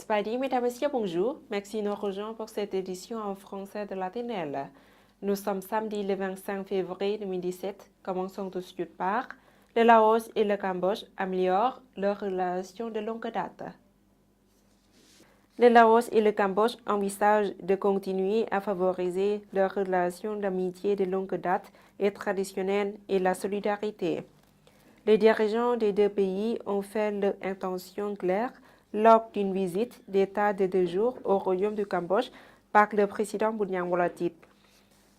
Spadi, mesdames et messieurs, bonjour. Merci de nous rejoindre pour cette édition en français de la TNL. Nous sommes samedi le 25 février 2017. Commençons tout de suite par le Laos et le Cambodge améliorent leurs relations de longue date. Le Laos et le Cambodge envisagent de continuer à favoriser leurs relations d'amitié de longue date et traditionnelles et la solidarité. Les dirigeants des deux pays ont fait leur intention claire lors d'une visite d'État de 2 jours au Royaume du Cambodge par le président Bunyang Volachit.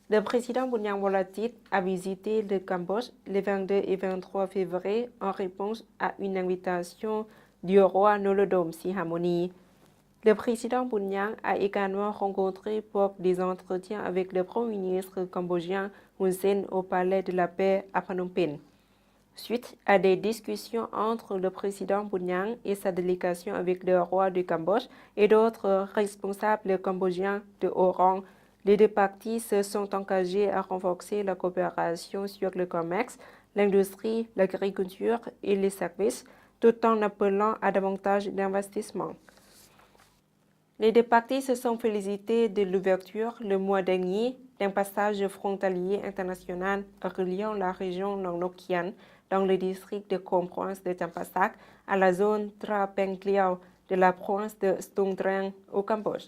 Le président Bunyang Volachit a visité le Cambodge les 22 et 23 février en réponse à une invitation du roi Nolodom Sihamoni. Le président Bunyang a également rencontré pour des entretiens avec le premier ministre cambodgien Hun Sen au palais de la paix à Phnom Penh. Suite à des discussions entre le président Bunyang et sa délégation avec le roi du Cambodge et d'autres responsables cambodgiens de haut rang, les deux parties se sont engagées à renforcer la coopération sur le commerce, l'industrie, l'agriculture et les services, tout en appelant à davantage d'investissements. Les deux parties se sont félicitées de l'ouverture le mois dernier d'un passage frontalier international reliant la région Nong Nok Khian dans le district de Khom province de Champasak à la zone Tra Peng Kliao de la province de Stung Treng au Cambodge.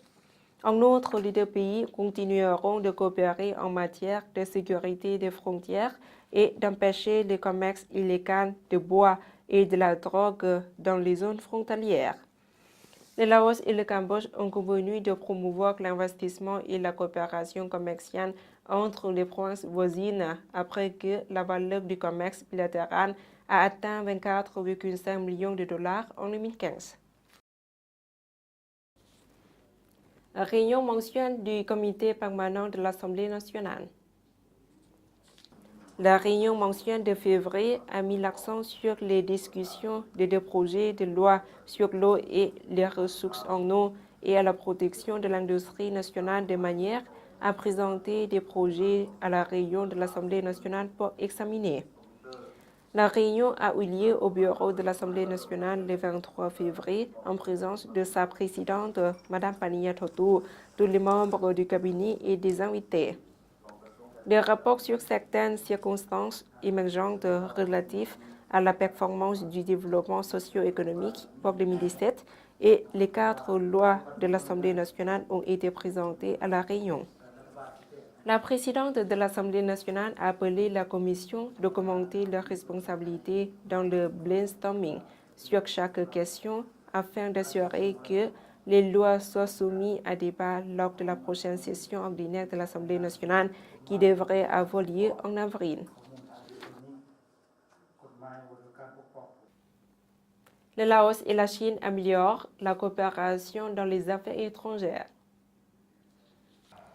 En outre, les deux pays continueront de coopérer en matière de sécurité des frontières et d'empêcher le commerce illégal de bois et de la drogue dans les zones frontalières. Le Laos et le Cambodge ont convenu de promouvoir l'investissement et la coopération commerciale entre les provinces voisines après que la valeur du commerce bilatéral a atteint 24,5 millions de dollars en 2015. Réunion mensuelle du comité permanent de l'Assemblée nationale. La réunion mensuelle de février a mis l'accent sur les discussions des deux projets de loi sur l'eau et les ressources en eau et à la protection de l'industrie nationale de manière à présenter des projets à la réunion de l'Assemblée nationale pour examiner. La réunion a eu lieu au bureau de l'Assemblée nationale le 23 février en présence de sa présidente, Mme Paniya Thotu, tous les membres du cabinet et des invités. Des rapports sur certaines circonstances émergentes relatives à la performance du développement socio-économique pour 2017 et les 4 lois de l'Assemblée nationale ont été présentés à la réunion. La présidente de l'Assemblée nationale a appelé la Commission de commenter leurs responsabilités dans le brainstorming sur chaque question afin d'assurer que les lois soient soumises à débat lors de la prochaine session ordinaire de l'Assemblée nationale qui devrait avoir lieu en avril. Le Laos et la Chine améliorent la coopération dans les affaires étrangères.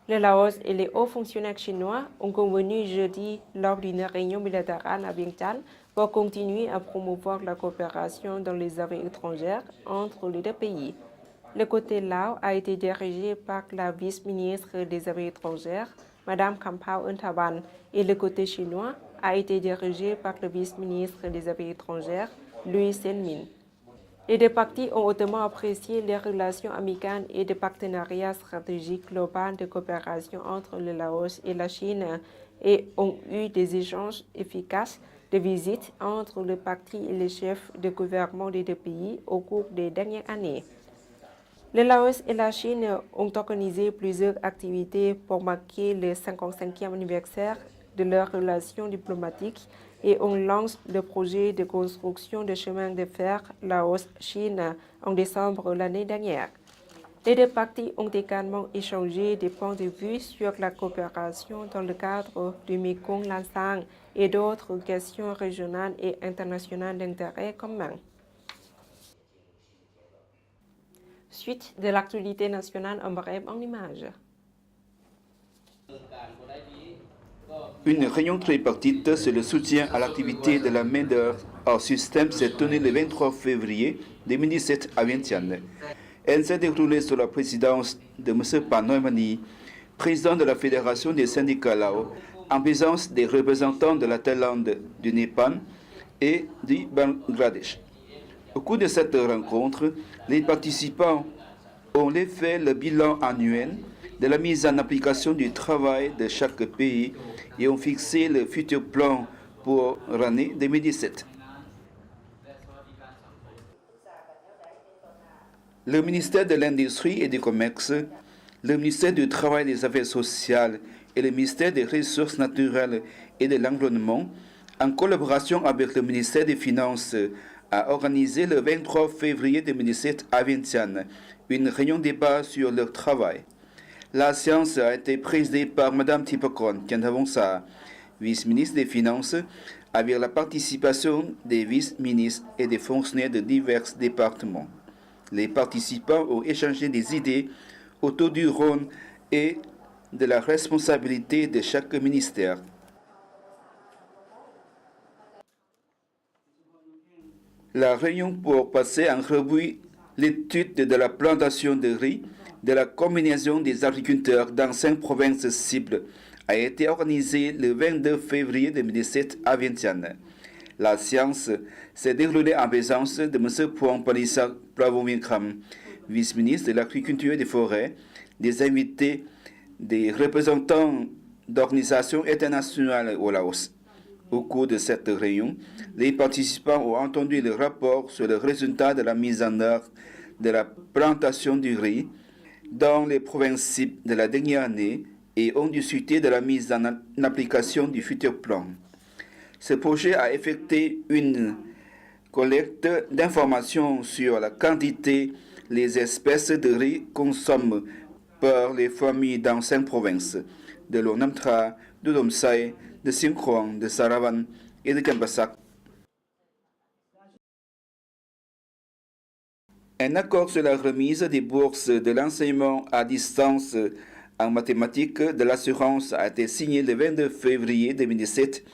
Le Laos et les hauts fonctionnaires chinois ont convenu jeudi lors d'une réunion bilatérale à Vientiane pour continuer à promouvoir la coopération dans les affaires étrangères entre les deux pays. Le côté Lao a été dirigé par la vice-ministre des Affaires étrangères, Mme Khampao Euntavan, et le côté chinois a été dirigé par le vice-ministre des Affaires étrangères, Lui Sen-min. Les deux parties ont hautement apprécié les relations amicales et de partenariat stratégique global de coopération entre le Laos et la Chine et ont eu des échanges efficaces de visites entre le parti et les chefs de gouvernement des deux pays au cours des dernières années. Le Laos et la Chine ont organisé plusieurs activités pour marquer le 55e anniversaire de leurs relations diplomatiques et on lance le projet de construction de chemin de fer Laos-Chine en décembre l'année dernière. Les deux parties ont également échangé des points de vue sur la coopération dans le cadre du Mekong Lansang et d'autres questions régionales et internationales d'intérêt commun. Suite de l'actualité nationale en bref en images. Une réunion tripartite sur le soutien à l'activité de la main-d'œuvre hors système s'est tenue le 23 février 2017 à Vientiane. Elle s'est déroulée sous la présidence de M. Phanoy Mani, président de la Fédération des syndicats Lao, en présence des représentants de la Thaïlande, du Népal et du Bangladesh. Au cours de cette rencontre, les participants On les fait le bilan annuel de la mise en application du travail de chaque pays et ont fixé le futur plan pour l'année 2017. Le ministère de l'Industrie et du Commerce, le ministère du Travail et des Affaires sociales et le ministère des Ressources naturelles et de l'Environnement, en collaboration avec le ministère des Finances, a organisé le 23 février 2017 à Vientiane une réunion débat sur leur travail. La séance a été présidée par Mme Tipokon Kiantavongsa, vice-ministre des Finances, avec la participation des vice-ministres et des fonctionnaires de divers départements. Les participants ont échangé des idées autour du rôle et de la responsabilité de chaque ministère. La réunion pour passer en revue l'étude de la plantation de riz, de la combinaison des agriculteurs dans 5 provinces cibles a été organisée le 22 février 2017 à Vientiane. La séance s'est déroulée en présence de M. Puang Panisak Pravominkram, vice-ministre de l'Agriculture et des Forêts, des invités, des représentants d'organisations internationales au Laos. Au cours de cette réunion, les participants ont entendu le rapport sur le résultat de la mise en œuvre de la plantation du riz dans les provinces cibles de la dernière année et ont discuté de la mise en application du futur plan. Ce projet a effectué une collecte d'informations sur la quantité, les espèces de riz consommées par les familles dans 5 provinces, de l'Onamtra, de Domsai, de Sinkhuang, de Saravan et de Kampasak. Un accord sur la remise des bourses de l'enseignement à distance en mathématiques de l'assurance a été signé le 22 février 2017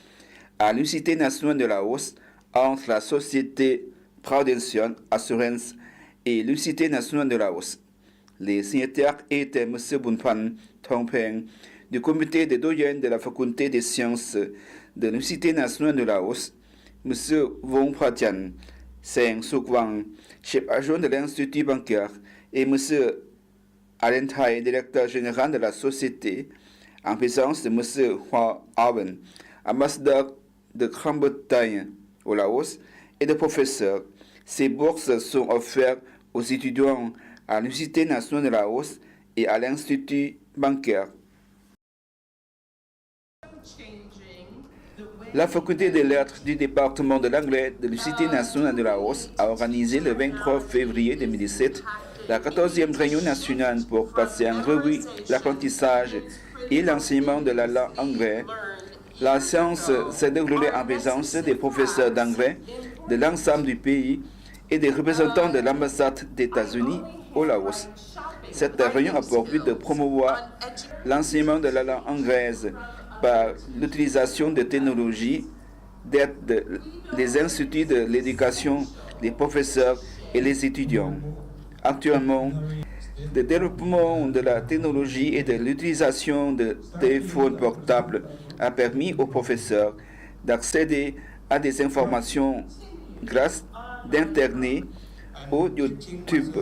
à l'Université nationale de Laos entre la société Prudential Assurance et l'Université nationale de Laos. Les signataires étaient M. Bunpan Thongpeng du comité des doyens de la faculté des sciences de l'Université nationale de Laos, M. Vong Pratian, Seng Sukwang, chef adjoint de l'Institut bancaire, et M. Allen Thai, directeur général de la société, en présence de M. Hua Awen, ambassadeur de Grande-Bretagne au Laos, et de professeurs. Ces bourses sont offertes aux étudiants à l'Université nationale de Laos et à l'Institut bancaire. La faculté des lettres du département de l'anglais de l'Université nationale de Laos a organisé le 23 février 2017 la 14e réunion nationale pour passer en revue l'apprentissage et l'enseignement de la langue anglaise. La séance s'est déroulée en présence des professeurs d'anglais de l'ensemble du pays et des représentants de l'ambassade des États-Unis au Laos. Cette réunion a pour but de promouvoir l'enseignement de la langue anglaise par l'utilisation de technologies, d'aide des instituts de l'éducation, des professeurs et les étudiants. Actuellement, le développement de la technologie et de l'utilisation de téléphones portables a permis aux professeurs d'accéder à des informations grâce d'Internet, au YouTube,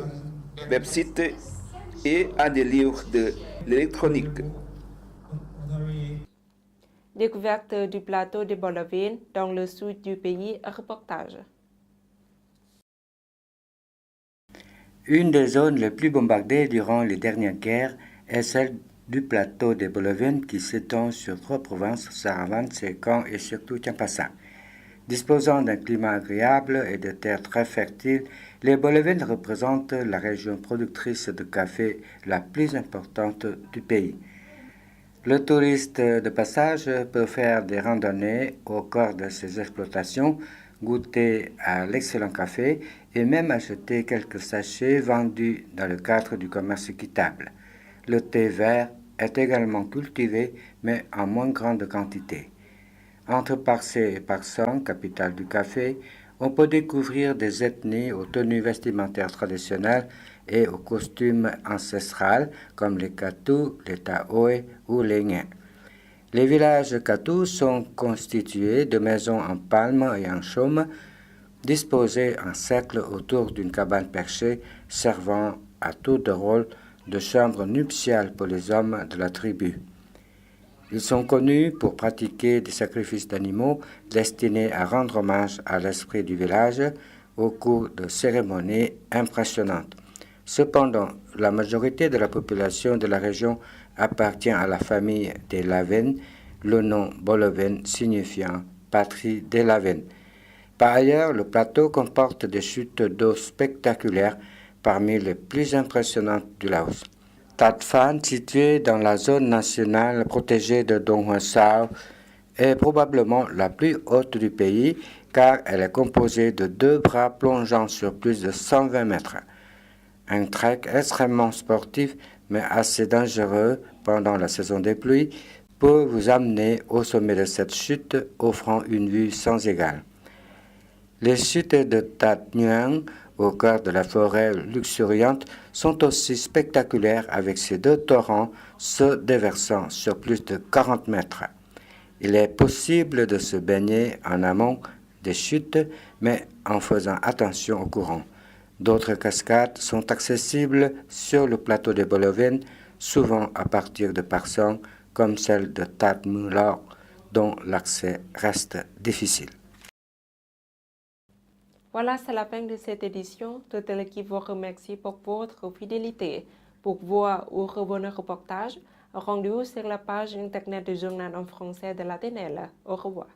websites et à des livres de l'électronique. Découverte du plateau de Bolovine dans le sud du pays, reportage. Une des zones les plus bombardées durant les dernières guerres est celle du plateau de Bolovine qui s'étend sur 3 provinces, Saravan, Sekong et surtout Champasak. Disposant d'un climat agréable et de terres très fertiles, les Bolovines représentent la région productrice de café la plus importante du pays. Le touriste de passage peut faire des randonnées au cœur de ces exploitations, goûter à l'excellent café et même acheter quelques sachets vendus dans le cadre du commerce équitable. Le thé vert est également cultivé, mais en moins grande quantité. Entre Parsé et Parsong, capitale du café, on peut découvrir des ethnies aux tenues vestimentaires traditionnelles et aux costumes ancestrales comme les Katu, les Taoé ou les Nguen. Les villages Katu sont constitués de maisons en palme et en chaume, disposées en cercle autour d'une cabane perchée servant à tour de rôle de chambre nuptiale pour les hommes de la tribu. Ils sont connus pour pratiquer des sacrifices d'animaux destinés à rendre hommage à l'esprit du village au cours de cérémonies impressionnantes. Cependant, la majorité de la population de la région appartient à la famille des Laven, le nom Boloven signifiant patrie des Laven. Par ailleurs, le plateau comporte des chutes d'eau spectaculaires parmi les plus impressionnantes du Laos. Tat Phan, située dans la zone nationale protégée de Dong Hoa Sao, est probablement la plus haute du pays car elle est composée de 2 bras plongeant sur plus de 120 mètres. Un trek extrêmement sportif mais assez dangereux pendant la saison des pluies peut vous amener au sommet de cette chute offrant une vue sans égale. Les chutes de Tat Nguyen, au cœur de la forêt luxuriante, sont aussi spectaculaires avec ces 2 torrents se déversant sur plus de 40 mètres. Il est possible de se baigner en amont des chutes, mais en faisant attention au courant. D'autres cascades sont accessibles sur le plateau de Boloven, souvent à partir de personnes comme celle de Tat Mulor, dont l'accès reste difficile. Voilà, c'est la fin de cette édition. Toute l'équipe vous remercie pour votre fidélité. Pour voir ou revoir nos reportages, rendez-vous sur la page internet du journal en français de l'ATNL. Au revoir.